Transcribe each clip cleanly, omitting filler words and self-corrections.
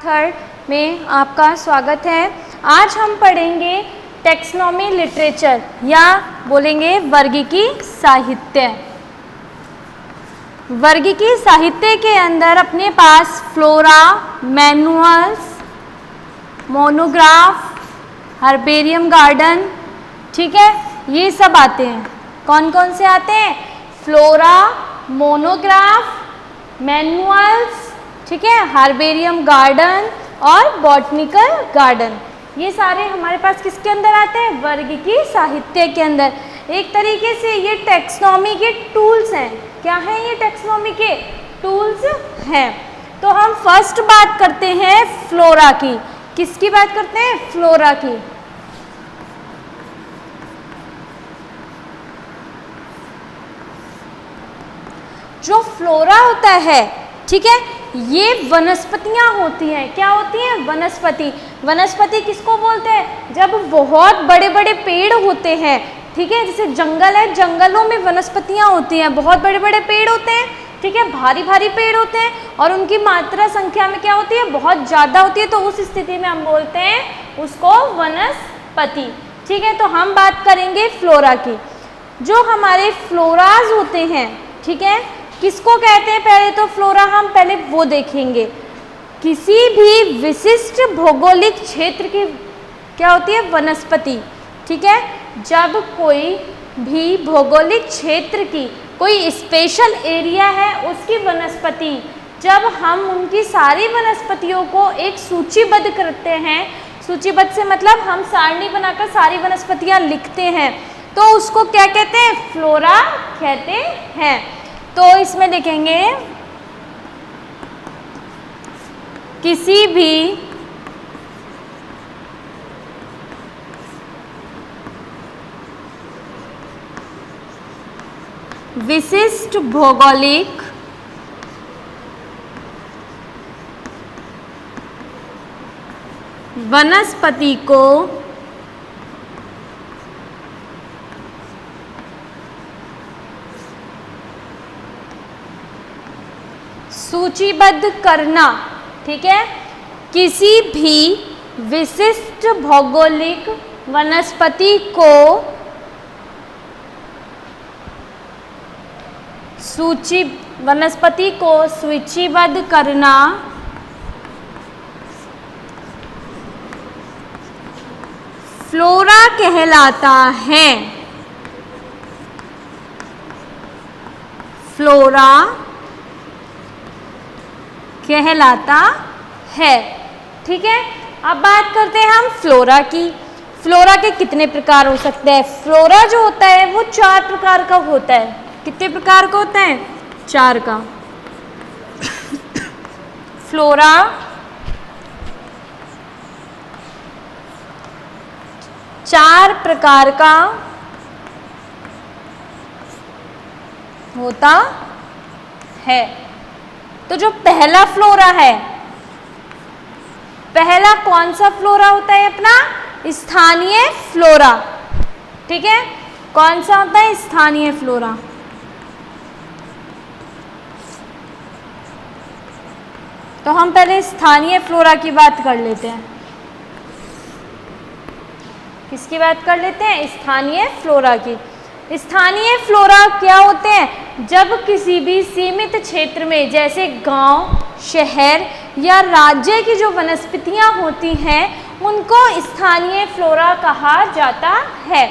Third में आपका स्वागत है। आज हम पढ़ेंगे टैक्सोनॉमी लिटरेचर या बोलेंगे वर्गीकी साहित्य। वर्गीकी साहित्य के अंदर अपने पास flora, manuals, monograph, herbarium garden, ठीक है, ये सब आते हैं। कौन कौन से आते हैं? फ्लोरा, मोनोग्राफ, मैनुअल्स, ठीक है, हर्बेरियम गार्डन और बॉटनिकल गार्डन, ये सारे हमारे पास किसके अंदर आते हैं? वर्गीकी साहित्य के अंदर। एक तरीके से ये टैक्सोनॉमी के टूल्स हैं। क्या हैं ये टैक्सोनॉमी के टूल्स हैं? तो हम फर्स्ट बात करते हैं फ्लोरा की। किसकी बात करते हैं? फ्लोरा की। जो फ्लोरा होता है, ठीक है, ये वनस्पतियां होती हैं। क्या होती हैं? वनस्पति। वनस्पति किसको बोलते हैं? जब बहुत बड़े बड़े पेड़ होते हैं, ठीक है, जैसे जंगल है, जंगलों में वनस्पतियां होती हैं, बहुत बड़े बड़े पेड़ होते हैं, ठीक है, भारी भारी पेड़ होते हैं और उनकी मात्रा संख्या में क्या होती है? बहुत ज़्यादा होती है। तो उस स्थिति में हम बोलते हैं उसको वनस्पति, ठीक है। तो हम बात करेंगे फ्लोरा की। जो हमारे फ्लोराज होते हैं, ठीक है, किसको कहते हैं? पहले तो फ्लोरा हम पहले वो देखेंगे। किसी भी विशिष्ट भौगोलिक क्षेत्र की क्या होती है? वनस्पति, ठीक है। जब कोई भी भौगोलिक क्षेत्र की कोई स्पेशल एरिया है उसकी वनस्पति, जब हम उनकी सारी वनस्पतियों को एक सूचीबद्ध करते हैं, सूचीबद्ध से मतलब हम सारणी बनाकर सारी वनस्पतियां लिखते हैं, तो उसको क्या कहते हैं? फ्लोरा कहते हैं। तो इसमें देखेंगे किसी भी विशिष्ट भौगोलिक वनस्पति को सूचीबद्ध करना, ठीक है, किसी भी विशिष्ट भौगोलिक वनस्पति को सूचीबद्ध करना फ्लोरा कहलाता है। फ्लोरा कहलाता है, ठीक है। अब बात करते हैं हम फ्लोरा की। फ्लोरा के कितने प्रकार हो सकते हैं? फ्लोरा जो होता है वो 4 प्रकार का होता है। कितने प्रकार का होता है? 4 का। फ्लोरा चार प्रकार का होता है। तो जो पहला फ्लोरा है, पहला कौन सा फ्लोरा होता है? अपना स्थानीय फ्लोरा, ठीक है। कौन सा होता है? स्थानीय फ्लोरा। तो हम पहले स्थानीय फ्लोरा की बात कर लेते हैं। किसकी बात कर लेते हैं? स्थानीय फ्लोरा की। स्थानीय फ्लोरा क्या होते हैं? जब किसी भी सीमित क्षेत्र में, जैसे गांव, शहर या राज्य की जो वनस्पतियां होती हैं, उनको स्थानीय फ्लोरा कहा जाता है।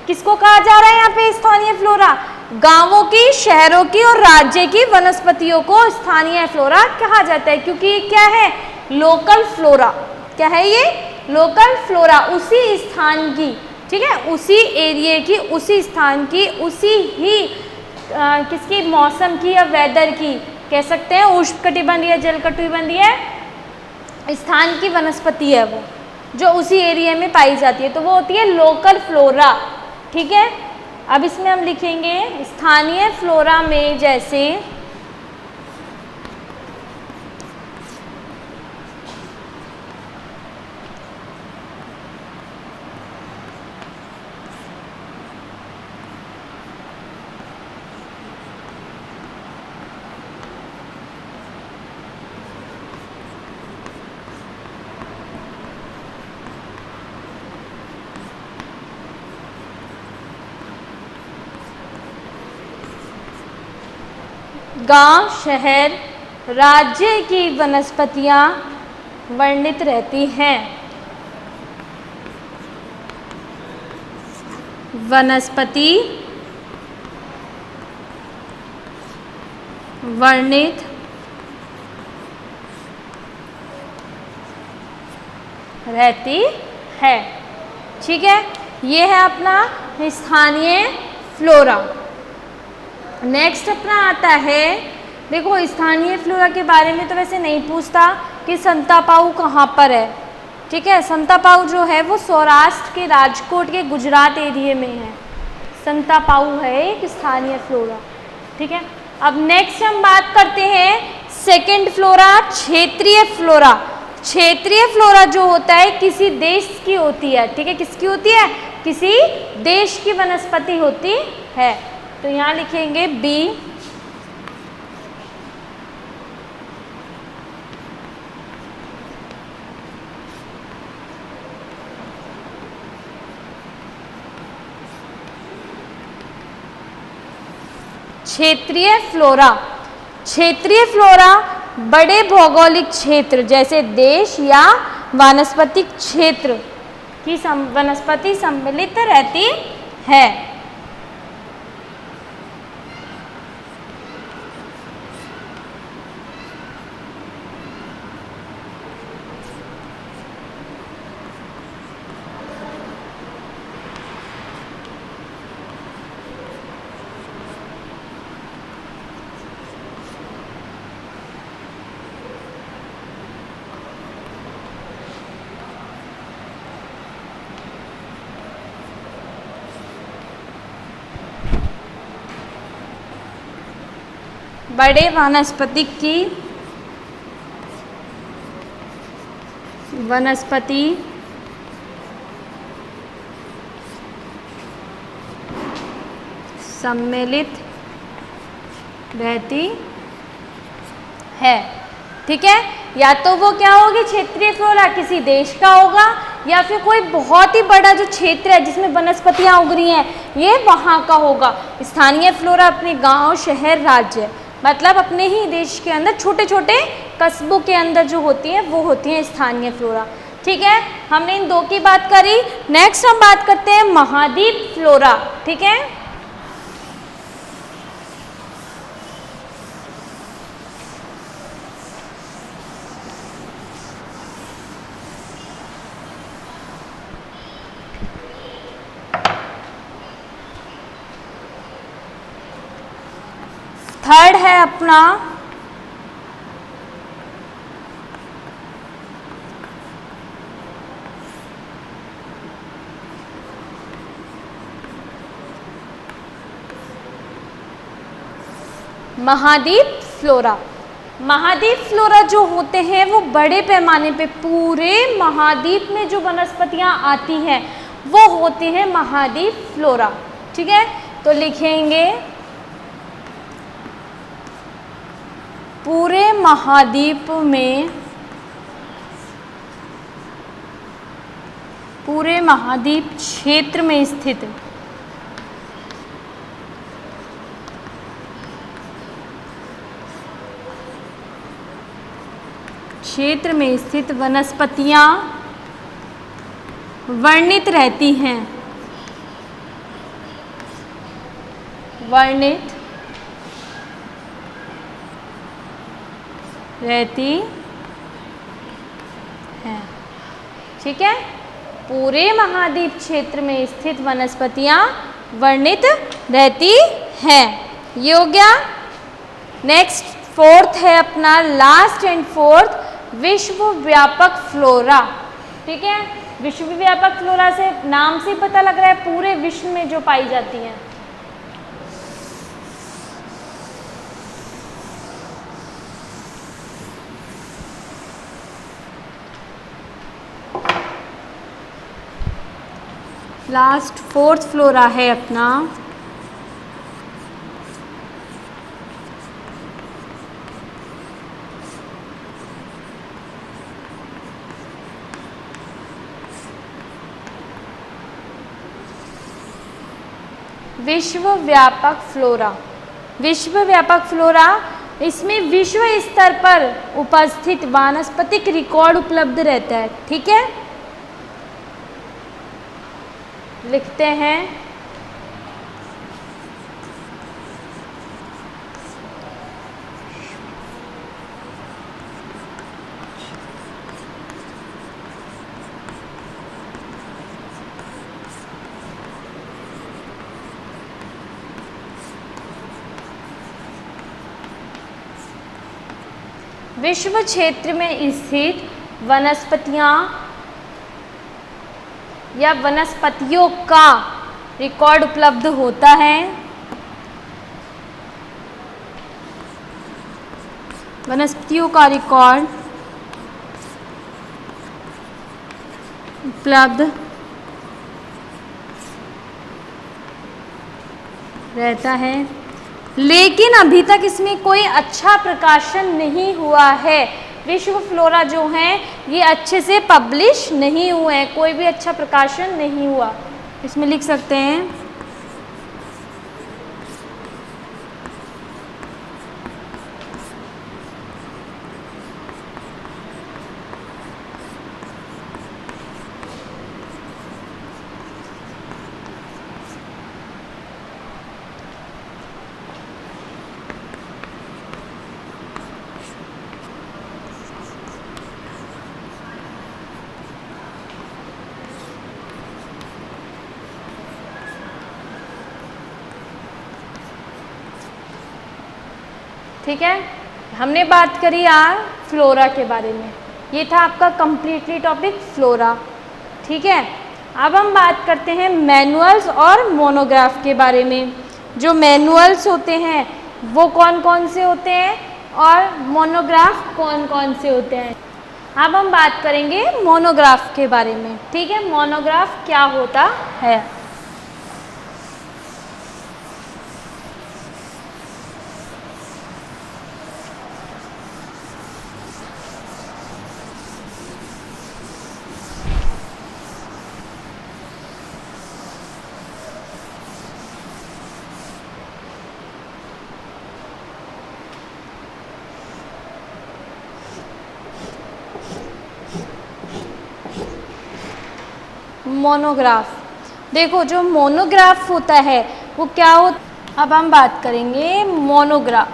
किसको कहा जा रहा है यहाँ पे स्थानीय फ्लोरा? गांवों की, शहरों की और राज्य की वनस्पतियों को स्थानीय फ्लोरा कहा जाता है, क्योंकि ये क्या है? Local flora. क्या है ये? लोकल फ्लोरा, उसी स्थान की, ठीक है, उसी एरिया की, उसी स्थान की, उसी ही किसकी? मौसम की या वेदर की, कह सकते हैं उष्णकटिबंधीय या जलकटिबंधीय स्थान की वनस्पति है वो, जो उसी एरिया में पाई जाती है, तो वो होती है लोकल फ्लोरा, ठीक है। अब इसमें हम लिखेंगे स्थानीय फ्लोरा में जैसे गांव, शहर, राज्य की वनस्पतियां वर्णित रहती हैं। वनस्पति वर्णित रहती है। ठीक है, ये है अपना स्थानीय फ्लोरा। नेक्स्ट अपना आता है, देखो स्थानीय फ्लोरा के बारे में तो वैसे नहीं पूछता कि संतापाऊ कहाँ पर है। ठीक है, संतापाऊ जो है वो सौराष्ट्र के राजकोट के गुजरात एरिया में है। संतापाऊ है एक स्थानीय फ्लोरा। ठीक है, अब नेक्स्ट हम बात करते हैं सेकंड फ्लोरा, क्षेत्रीय फ्लोरा। क्षेत्रीय फ्लोरा जो होता है किसी देश की होती है। ठीक है, किसकी होती है? किसी देश की वनस्पति होती है। तो यहाँ लिखेंगे बी। क्षेत्रीय फ्लोरा। क्षेत्रीय फ्लोरा बड़े भौगोलिक क्षेत्र जैसे देश या वानस्पतिक क्षेत्र की वनस्पति सम्मिलित रहती है। बड़े वानस्पतिक की वनस्पति सम्मिलित रहती है। ठीक है, या तो वो क्या होगी क्षेत्रीय फ्लोरा किसी देश का होगा, या फिर कोई बहुत ही बड़ा जो क्षेत्र है जिसमें वनस्पतियां उग रही हैं ये वहाँ का होगा। स्थानीय फ्लोरा अपने गांव, शहर, राज्य मतलब अपने ही देश के अंदर छोटे छोटे कस्बों के अंदर जो होती हैं वो होती हैं स्थानीय फ्लोरा। ठीक है, हमने इन दो की बात करी। नेक्स्ट हम बात करते हैं महाद्वीप फ्लोरा। ठीक है, थर्ड है अपना महाद्वीप फ्लोरा। महाद्वीप फ्लोरा जो होते हैं वो बड़े पैमाने पे पूरे महाद्वीप में जो वनस्पतियां आती हैं वो होती हैं महाद्वीप फ्लोरा। ठीक है, तो लिखेंगे पूरे महाद्वीप में, पूरे महाद्वीप क्षेत्र में स्थित वनस्पतियां वर्णित रहती हैं। वर्णित रहती है। ठीक है, पूरे महाद्वीप क्षेत्र में स्थित वनस्पतियां वर्णित रहती हैं। ये हो गया। नेक्स्ट फोर्थ है अपना लास्ट एंड फोर्थ विश्व व्यापक फ्लोरा। ठीक है, विश्व व्यापक फ्लोरा से नाम से पता लग रहा है पूरे विश्व में जो पाई जाती हैं। लास्ट फोर्थ फ्लोरा है अपना विश्व व्यापक फ्लोरा। विश्वव्यापक फ्लोरा, इसमें विश्व स्तर पर उपस्थित वानस्पतिक रिकॉर्ड उपलब्ध रहता है। ठीक है, लिखते हैं विश्व क्षेत्र में स्थित वनस्पतियां या वनस्पतियों का रिकॉर्ड उपलब्ध होता है। वनस्पतियों का रिकॉर्ड उपलब्ध रहता है, लेकिन अभी तक इसमें कोई अच्छा प्रकाशन नहीं हुआ है। विश्व फ्लोरा जो हैं ये अच्छे से पब्लिश नहीं हुए हैं, कोई भी अच्छा प्रकाशन नहीं हुआ। इसमें लिख सकते हैं ठीक है। हमने बात करी यार फ्लोरा के बारे में, ये था आपका कंप्लीटली टॉपिक फ्लोरा। ठीक है, अब हम बात करते हैं मैनुअल्स और मोनोग्राफ के बारे में। जो मैनुअल्स होते हैं वो कौन कौन से होते हैं और मोनोग्राफ कौन कौन से होते हैं। अब हम बात करेंगे मोनोग्राफ के बारे में। ठीक है, मोनोग्राफ क्या होता है। मोनोग्राफ, देखो जो मोनोग्राफ होता है वो क्या होता। अब हम बात करेंगे मोनोग्राफ।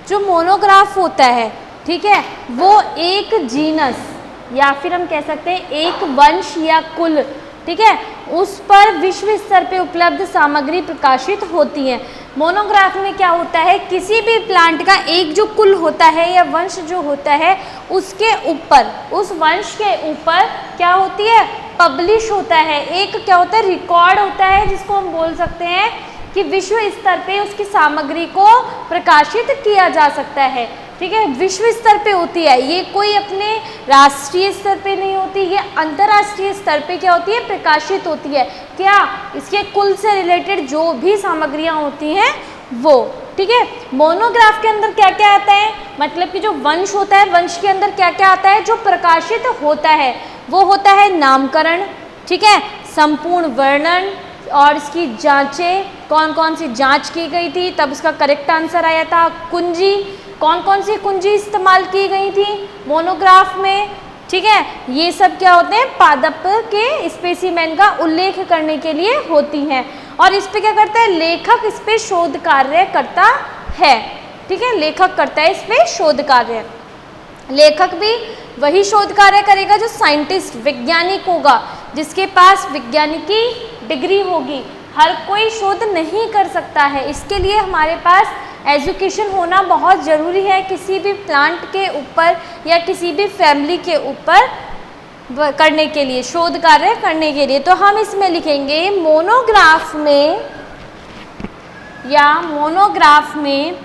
जो मोनोग्राफ होता है, ठीक है, वो एक जीनस या फिर हम कह सकते हैं एक वंश या कुल, ठीक है, उस पर विश्व स्तर पे उपलब्ध सामग्री प्रकाशित होती है। मोनोग्राफ में क्या होता है, किसी भी प्लांट का एक जो कुल होता है या वंश जो होता है उसके ऊपर, उस वंश के ऊपर क्या होती है, पब्लिश होता है, एक क्या होता है, रिकॉर्ड होता है, जिसको हम बोल सकते हैं कि विश्व स्तर पे उसकी सामग्री को प्रकाशित किया जा सकता है। ठीक है, विश्व स्तर पे होती है, ये कोई अपने राष्ट्रीय स्तर पे नहीं होती, ये अंतर्राष्ट्रीय स्तर पे क्या होती है, प्रकाशित होती है। क्या, इसके कुल से रिलेटेड जो भी सामग्रियां होती हैं वो। ठीक है, मोनोग्राफ के अंदर क्या क्या आता है, मतलब कि जो वंश होता है, वंश के अंदर क्या क्या आता है जो प्रकाशित होता है, वो होता है नामकरण, ठीक है, संपूर्ण वर्णन और इसकी जांचें, कौन कौन सी जांच की गई थी तब उसका करेक्ट आंसर आया था, कुंजी, कौन कौन सी कुंजी इस्तेमाल की गई थी मोनोग्राफ में। ठीक है, ये सब क्या होते हैं, पादप के स्पेसिमेन का उल्लेख करने के लिए होती हैं। और इस पे क्या करता है, लेखक इस पे शोध कार्य करता है। ठीक है, लेखक करता है इस पे शोध कार्य। लेखक भी वही शोध कार्य करेगा जो साइंटिस्ट, वैज्ञानिक होगा, जिसके पास वैज्ञानिकी डिग्री होगी। हर कोई शोध नहीं कर सकता है, इसके लिए हमारे पास एजुकेशन होना बहुत ज़रूरी है, किसी भी प्लांट के ऊपर या किसी भी फैमिली के ऊपर करने के लिए, शोध कार्य करने के लिए। तो हम इसमें लिखेंगे मोनोग्राफ में या मोनोग्राफ में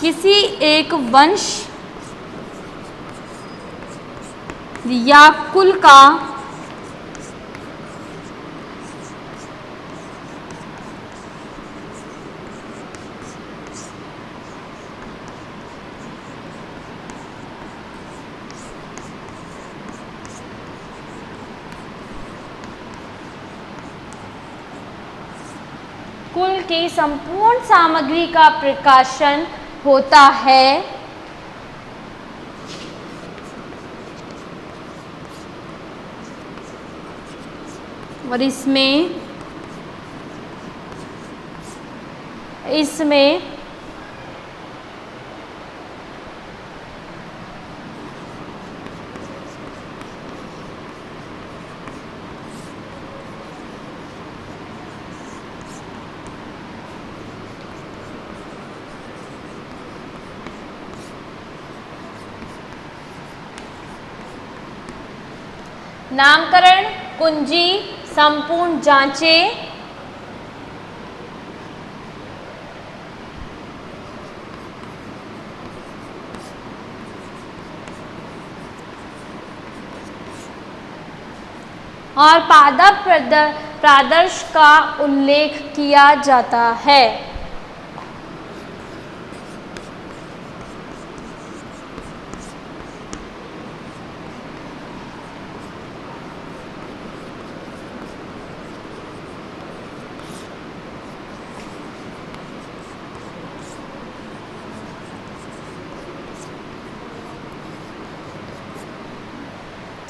किसी एक वंश या कुल का कुल की संपूर्ण सामग्री का प्रकाशन होता है। और इसमें नामकरण, कुंजी, संपूर्ण जांचें, और पादप प्रादर्श का उल्लेख किया जाता है।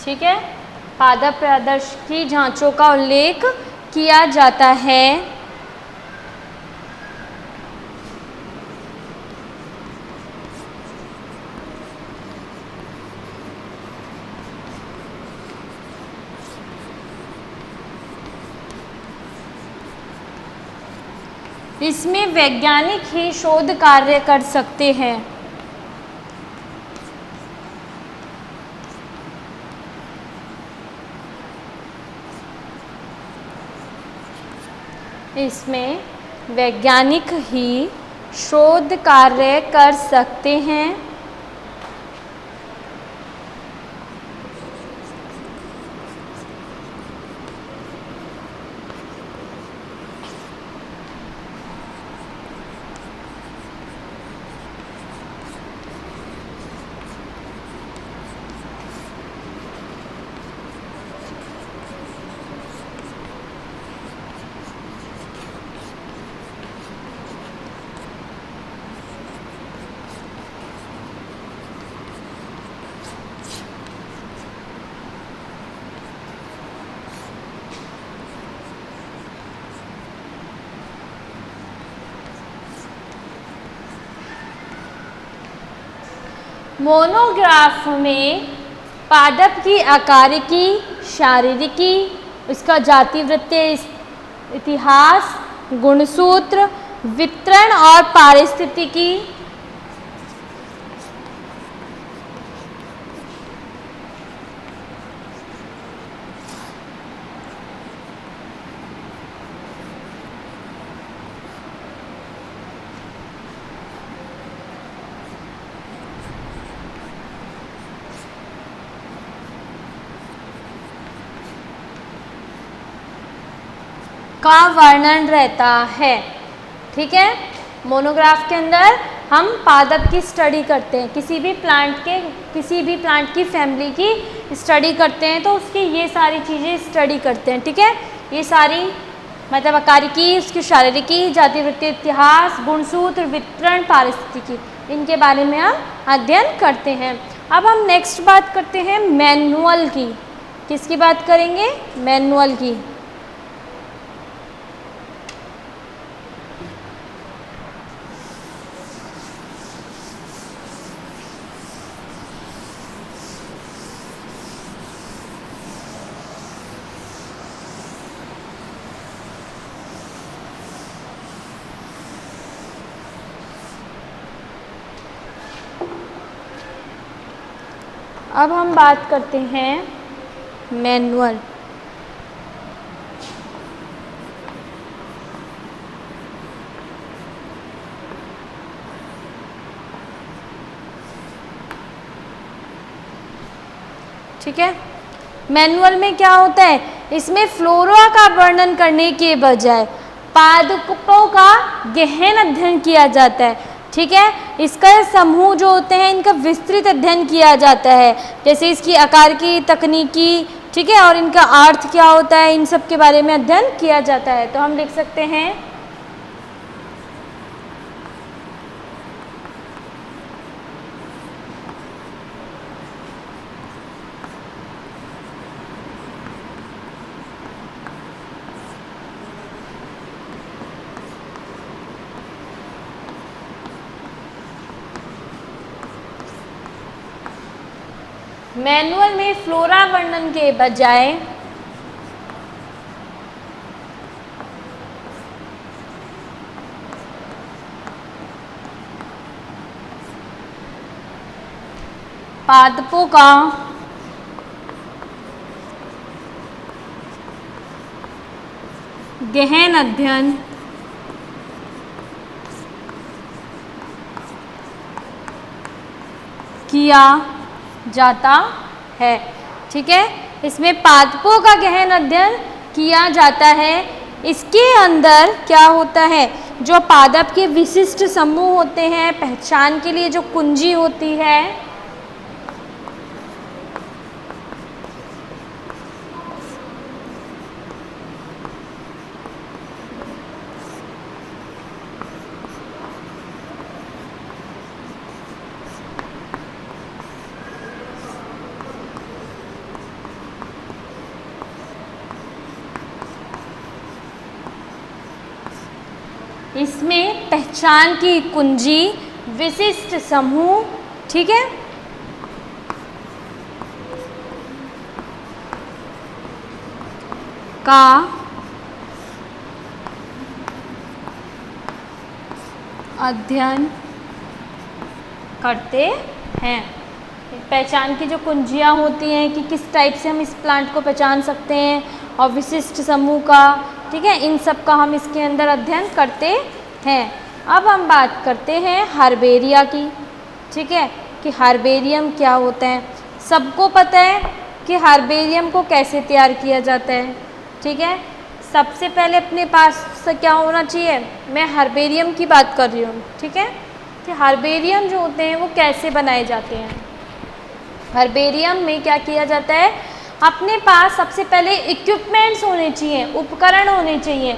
ठीक है, पादप प्रादर्श की जांचों का उल्लेख किया जाता है। इसमें वैज्ञानिक ही शोध कार्य कर सकते हैं। इसमें वैज्ञानिक ही शोध कार्य कर सकते हैं। मोनोग्राफ में पादप की आकारिकी, शारीरिकी, उसका जातिवृत्तीय इतिहास, गुणसूत्र, वितरण और पारिस्थितिकी, का वर्णन रहता है। ठीक है, मोनोग्राफ के अंदर हम पादप की स्टडी करते हैं, किसी भी प्लांट की फैमिली की स्टडी करते हैं तो उसकी ये सारी चीज़ें स्टडी करते हैं। ठीक है, ये सारी मतलब आकारिकी, उसकी शारीरिकी, जातिवृत्तीय इतिहास, गुणसूत्र, वितरण, पारिस्थितिकी, इनके बारे में हम अध्ययन करते हैं। अब हम नेक्स्ट बात करते हैं मैनुअल की। किसकी बात करेंगे? मैनुअल की। अब हम बात करते हैं मैनुअल। ठीक है, मैनुअल में क्या होता है? इसमें फ्लोरा का वर्णन करने के बजाय पादपों का गहन अध्ययन किया जाता है। ठीक है, इसका समूह जो होते हैं इनका विस्तृत अध्ययन किया जाता है, जैसे इसकी आकार की, तकनीकी, ठीक है, और इनका अर्थ क्या होता है, इन सब के बारे में अध्ययन किया जाता है। तो हम लिख सकते हैं मैनुअल में फ्लोरा वर्णन के बजाय पादपों का गहन अध्ययन किया जाता है। ठीक है, इसमें पादपों का गहन अध्ययन किया जाता है। इसके अंदर क्या होता है, जो पादप के विशिष्ट समूह होते हैं, पहचान के लिए जो कुंजी होती है, इसमें पहचान की कुंजी, विशिष्ट समूह, ठीक है, का अध्ययन करते हैं। पहचान की जो कुंजियाँ होती हैं कि किस टाइप से हम इस प्लांट को पहचान सकते हैं, और विशिष्ट समूह का, ठीक है, इन सब का हम इसके अंदर अध्ययन करते हैं। अब हम बात करते हैं हर्बेरिया की। ठीक है, कि हर्बेरियम क्या होता है। सबको पता है कि हर्बेरियम को कैसे तैयार किया जाता है। ठीक है, सबसे पहले अपने पास क्या होना चाहिए, मैं हर्बेरियम की बात कर रही हूँ। ठीक है, कि हर्बेरियम जो होते हैं वो कैसे बनाए जाते हैं। हर्बेरियम में क्या किया जाता है, अपने पास सबसे पहले इक्विपमेंट्स होने चाहिए, उपकरण होने चाहिए।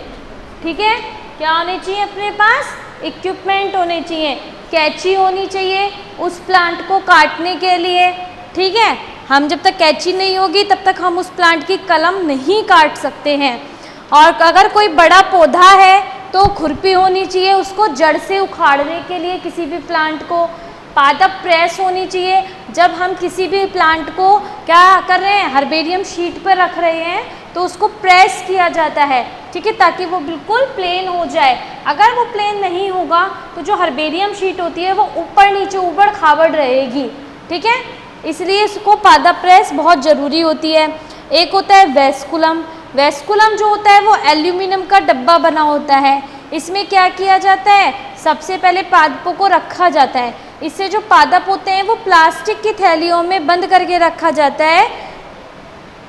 ठीक है, क्या होने चाहिए, अपने पास इक्विपमेंट होने चाहिए। कैंची होनी चाहिए उस प्लांट को काटने के लिए। ठीक है, हम जब तक कैंची नहीं होगी तब तक हम उस प्लांट की कलम नहीं काट सकते हैं। और अगर कोई बड़ा पौधा है तो खुरपी होनी चाहिए उसको जड़ से उखाड़ने के लिए। किसी भी प्लांट को पादप प्रेस होनी चाहिए। जब हम किसी भी प्लांट को क्या कर रहे हैं, हर्बेरियम शीट पर रख रहे हैं तो उसको प्रेस किया जाता है। ठीक है, ताकि वो बिल्कुल प्लेन हो जाए। अगर वो प्लेन नहीं होगा तो जो हर्बेरियम शीट होती है वो ऊपर नीचे उबड़ खाबड़ रहेगी। ठीक है, इसलिए इसको पादप प्रेस बहुत ज़रूरी होती है। एक होता है वेस्कुलम। वेस्कुलम जो होता है वो एल्यूमिनियम का डब्बा बना होता है। इसमें क्या किया जाता है, सबसे पहले पादपों को रखा जाता है। इससे जो पादप होते हैं वो प्लास्टिक की थैलियों में बंद करके रखा जाता है।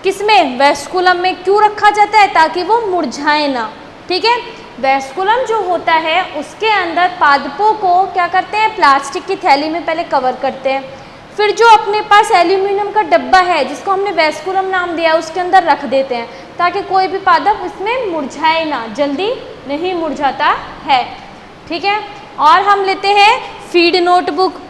किसमें, वेस्कुलम में। क्यों रखा जाता है, ताकि वो मुरझाए ना। ठीक है, वेस्कुलम जो होता है उसके अंदर पादपों को क्या करते हैं, प्लास्टिक की थैली में पहले कवर करते हैं। फिर जो अपने पास एल्यूमिनियम का डब्बा है जिसको हमने वेस्कुलम नाम दिया उसके अंदर रख देते हैं, ताकि कोई भी पादप इसमें मुरझाए ना, जल्दी नहीं मुरझाता है। ठीक है, और हम लेते हैं फीड नोटबुक।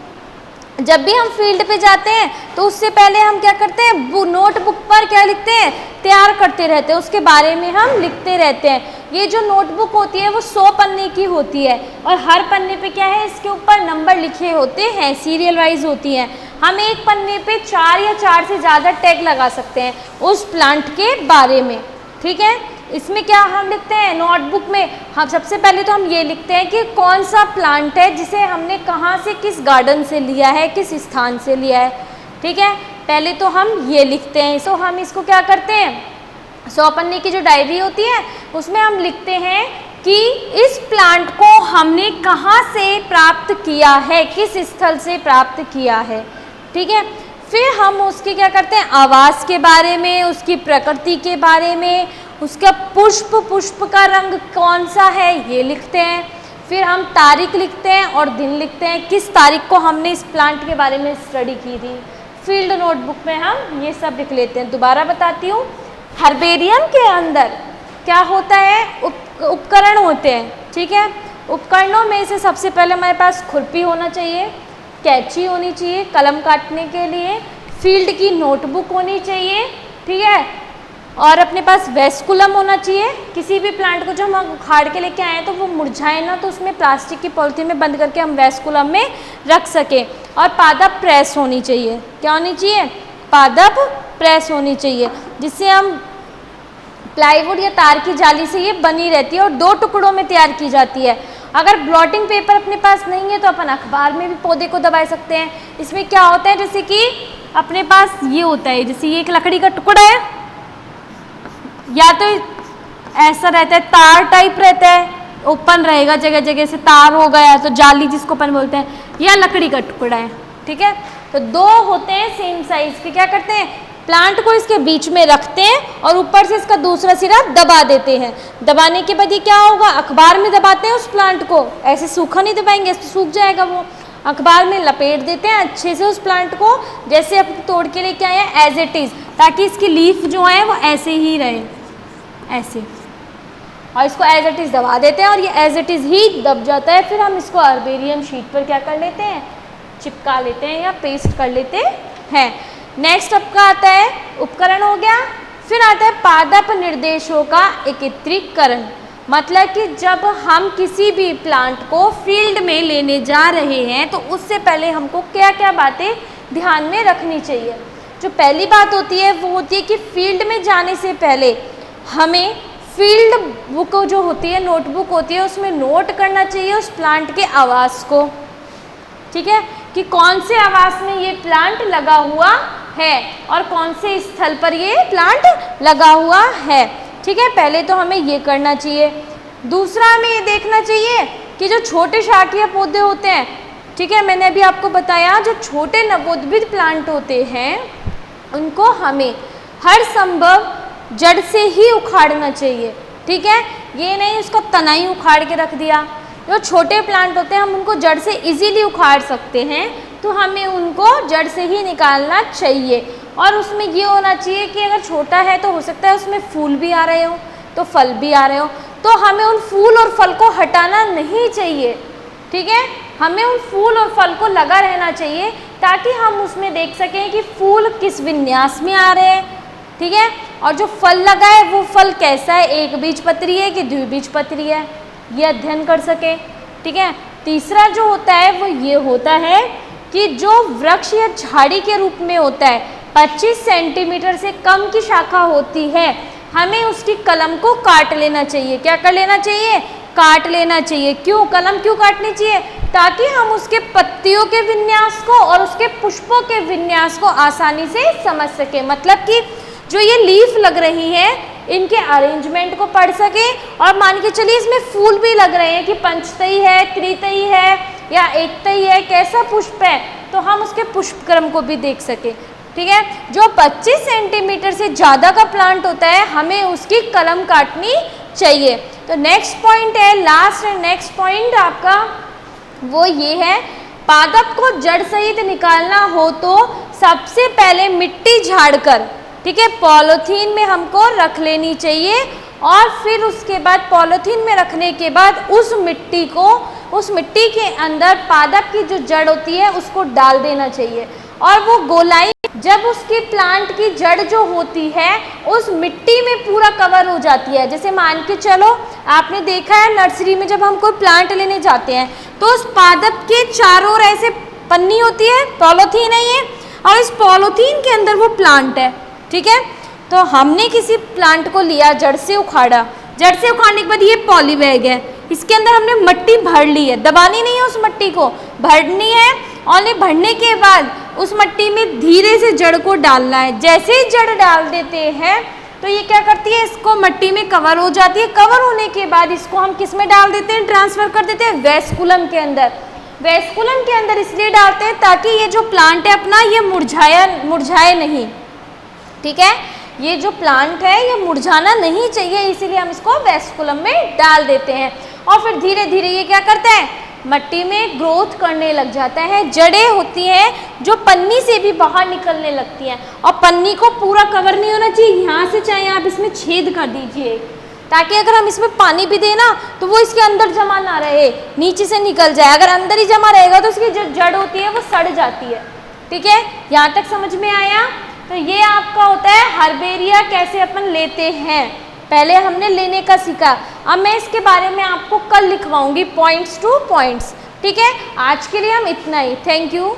जब भी हम फील्ड पे जाते हैं तो उससे पहले हम क्या करते हैं, नोटबुक पर क्या लिखते हैं, तैयार करते रहते हैं, उसके बारे में हम लिखते रहते हैं। ये जो नोटबुक होती है वो 100 पन्ने की होती है और हर पन्ने पे क्या है, इसके ऊपर नंबर लिखे होते हैं, सीरियल वाइज होती हैं। हम एक पन्ने पे 4 या 4 से ज़्यादा टैग लगा सकते हैं उस प्लांट के बारे में। ठीक है, इसमें क्या हम लिखते हैं, नोटबुक में हम सबसे पहले तो हम ये लिखते हैं कि कौन सा प्लांट है जिसे हमने कहाँ से, किस गार्डन से लिया है, किस स्थान से लिया है। ठीक है, पहले तो हम ये लिखते हैं। तो हम इसको क्या करते हैं, 100 पन्ने की जो डायरी होती है उसमें हम लिखते हैं कि इस प्लांट को हमने कहाँ से प्राप्त किया है, किस स्थल से प्राप्त किया है। ठीक है, फिर हम उसके क्या करते हैं, आवास के बारे में, उसकी प्रकृति के बारे में, उसका पुष्प का रंग कौन सा है ये लिखते हैं। फिर हम तारीख लिखते हैं और दिन लिखते हैं, किस तारीख को हमने इस प्लांट के बारे में स्टडी की थी। फील्ड नोटबुक में हम ये सब लिख लेते हैं। दोबारा बताती हूँ, हर्बेरियम के अंदर क्या होता है, उपकरण होते हैं। ठीक है, उपकरणों में से सबसे पहले हमारे पास खुरपी होना चाहिए, कैंची होनी चाहिए कलम काटने के लिए, फील्ड की नोटबुक होनी चाहिए। ठीक है, और अपने पास वेस्कुलम होना चाहिए। किसी भी प्लांट को जो हम उखाड़ के लेके आए हैं तो वो मुरझाए ना, तो उसमें प्लास्टिक की पॉलिथीन में बंद करके हम वेस्कुलम में रख सकें। और पादप प्रेस होनी चाहिए। क्या होनी चाहिए, पादप प्रेस होनी चाहिए, जिससे हम प्लाईवुड या तार की जाली से ये बनी रहती है और 2 टुकड़ों में तैयार की जाती है। अगर ब्लॉटिंग पेपर अपने पास नहीं है तो अपन अखबार में भी पौधे को दबा सकते हैं। इसमें क्या होता है, जैसे कि अपने पास ये होता है, जैसे ये एक लकड़ी का टुकड़ा है, या तो ऐसा रहता है, तार टाइप रहता है, ओपन रहेगा, जगह जगह से तार हो गया तो जाली जिसको अपन बोलते हैं, या लकड़ी का टुकड़ा है, ठीक है। तो 2 होते हैं सेम साइज के। क्या करते हैं, प्लांट को इसके बीच में रखते हैं और ऊपर से इसका दूसरा सिरा दबा देते हैं। दबाने के बाद ये क्या होगा, अखबार में दबाते हैं उस प्लांट को, ऐसे सूखा नहीं दबाएंगे, ऐसे सूख जाएगा वो। अखबार में लपेट देते हैं अच्छे से उस प्लांट को, जैसे अब तोड़ के लेके आए हैं एज इट इज़, ताकि इसकी लीफ जो है वो ऐसे ही रहे, ऐसे, और इसको एज इट इज़ दबा देते हैं और ये एज इट इज़ ही दब जाता है। फिर हम इसको अर्बेरियम शीट पर क्या कर लेते हैं, चिपका लेते हैं या पेस्ट कर लेते हैं। नेक्स्ट आपका आता है उपकरण हो गया। फिर आता है पादप निर्देशों का एकत्रीकरण, मतलब कि जब हम किसी भी प्लांट को फील्ड में लेने जा रहे हैं तो उससे पहले हमको क्या क्या बातें ध्यान में रखनी चाहिए। जो पहली बात होती है वो होती है कि फील्ड में जाने से पहले हमें फील्ड बुक जो होती है, नोटबुक होती है, उसमें नोट करना चाहिए उस प्लांट के आवास को, ठीक है, कि कौन से आवास में ये प्लांट लगा हुआ है और कौन से स्थल पर ये प्लांट लगा हुआ है, ठीक है। पहले तो हमें ये करना चाहिए। दूसरा हमें ये देखना चाहिए कि जो छोटे शाखीय पौधे होते हैं, ठीक है, मैंने अभी आपको बताया जो छोटे नवोद्भिद प्लांट होते हैं उनको हमें हर संभव जड़ से ही उखाड़ना चाहिए, ठीक है। ये नहीं उसका तना ही उखाड़ के रख दिया। जो छोटे प्लांट होते हैं हम उनको जड़ से इजीली उखाड़ सकते हैं, तो हमें उनको जड़ से ही निकालना चाहिए। और उसमें ये होना चाहिए कि अगर छोटा है तो हो सकता है उसमें फूल भी आ रहे हो तो फल भी आ रहे हो, तो हमें उन फूल और फल को हटाना नहीं चाहिए, ठीक है। हमें उन फूल और फल को लगा रहना चाहिए ताकि हम उसमें देख सकें कि फूल किस विन्यास में आ रहे हैं, ठीक है, और जो फल लगा है वो फल कैसा है, एक बीजपत्री है कि द्विबीजपत्री है, ये अध्ययन कर सके, ठीक है। तीसरा जो होता है वो ये होता है कि जो वृक्ष या झाड़ी के रूप में होता है, 25 सेंटीमीटर से कम की शाखा होती है, हमें उसकी कलम को काट लेना चाहिए। क्या कर लेना चाहिए, काट लेना चाहिए। क्यों, कलम क्यों काटनी चाहिए, ताकि हम उसके पत्तियों के विन्यास को और उसके पुष्पों के विन्यास को आसानी से समझ सके। मतलब कि जो ये लीफ लग रही है इनके अरेंजमेंट को पढ़ सके, और मान के चलिए इसमें फूल भी लग रहे हैं कि पंचतई है, त्रितई है या एकतई है, कैसा पुष्प है, तो हम उसके पुष्प क्रम को भी देख सके, ठीक है। जो 25 सेंटीमीटर से ज़्यादा का प्लांट होता है हमें उसकी कलम काटनी चाहिए। तो नेक्स्ट पॉइंट है, लास्ट एंड नेक्स्ट पॉइंट आपका वो ये है, पादप को जड़ सहित निकालना हो तो सबसे पहले मिट्टी झाड़कर, ठीक है, पॉलीथीन में हमको रख लेनी चाहिए, और फिर उसके बाद पॉलीथीन में रखने के बाद उस मिट्टी के अंदर पादप की जो जड़ होती है उसको डाल देना चाहिए, और वो गोलाई जब उसकी प्लांट की जड़ जो होती है उस मिट्टी में पूरा कवर हो जाती है। जैसे मान के चलो आपने देखा है नर्सरी में जब हम कोई प्लांट लेने जाते हैं तो उस पादप के चारों ओर ऐसे पन्नी होती है, पॉलीथीन है ये, और इस पॉलीथीन के अंदर वो प्लांट है, ठीक है। तो हमने किसी प्लांट को लिया, जड़ से उखाड़ा, जड़ से उखाड़ने के बाद ये पॉली बैग है, इसके अंदर हमने मिट्टी भर ली है, दबानी नहीं है उस मिट्टी को, भरनी है, और ये भरने के बाद उस मिट्टी में धीरे से जड़ को डालना है। जैसे ही जड़ डाल देते हैं तो ये क्या करती है, इसको मिट्टी में कवर हो जाती है। कवर होने के बाद इसको हम किस में डाल देते हैं, ट्रांसफर कर देते हैं वेस्कुलम के अंदर। वेस्कुलम के अंदर इसलिए डालते हैं ताकि ये जो प्लांट है अपना ये मुरझाए नहीं, ठीक है, ये जो प्लांट है ये मुरझाना नहीं चाहिए, इसीलिए हम इसको वेस्कुलम में डाल देते हैं। और फिर धीरे धीरे ये क्या करता है, मिट्टी में ग्रोथ करने लग जाता है। जड़ें होती हैं जो पन्नी से भी बाहर निकलने लगती हैं, और पन्नी को पूरा कवर नहीं होना चाहिए, यहाँ से चाहे आप इसमें छेद कर दीजिए ताकि अगर हम इसमें पानी भी देना तो वो इसके अंदर जमा ना रहे, नीचे से निकल जाए। अगर अंदर ही जमा रहेगा तो उसकी जो जड़ होती है वो सड़ जाती है, ठीक है। यहाँ तक समझ में आया। तो ये आपका होता है हर्बेरिया कैसे अपन लेते हैं, पहले हमने लेने का सीखा। अब मैं इसके बारे में आपको कल लिखवाऊंगी पॉइंट्स टू पॉइंट्स, ठीक है। आज के लिए हम इतना ही, थैंक यू।